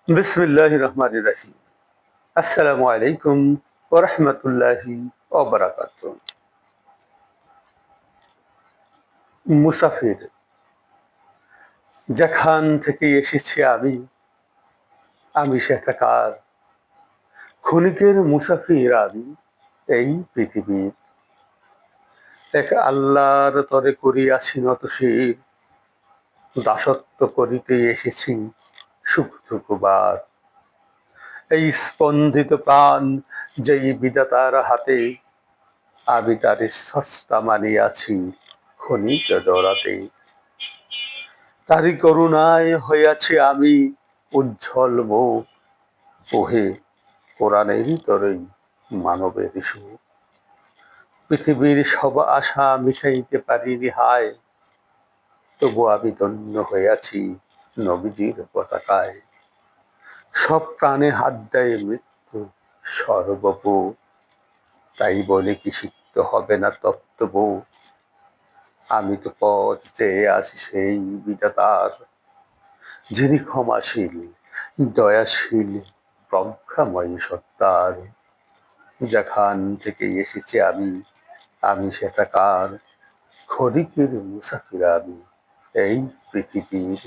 বিসমিল্লাহির রহমানির রহিম। আসসালামু আলাইকুম ওয়া রাহমাতুল্লাহি ওয়া বারাকাতুহু। মুসাফির, যেখান থেকে এসেছি আমি সেখানকার ক্ষণিকের মুসাফির আমি এই পৃথিবীর। এক আল্লাহর তরে করিয়াছি নত শির, দাসত্ব করিতে এসেছি সুখ দুঃখবার। এই স্পন্দিত প্রাণ যেই বিধাতার হাতে, আমি তার সস্তা মানিয়াছি ক্ষণিক দরাতে। তারই করুণায় হইয়াছি আমি উজ্জ্বল মুখ, ওহে কোরআনেরই তরেই মানবের সুখ। পৃথিবীর সব আশা মিটাইতে পারিনি হায়, তবু আমি ধন্য হইয়াছি নবীজির পতাকায়। সব প্রাণে হাত দেয় মৃত্যু সর্বপু, তাই বলে কি সিদ্ধ হবে না তপ্তবু। আমি তো পথ চেয়ে আছি সেই বিধাতার, যিনি ক্ষমাশীল দয়াশীল প্রজ্ঞাময়ী সত্তার। যেখান থেকে এসেছি আমি সেটাকার ক্ষণিকের মুসাফির আমি এই পৃথিবীর।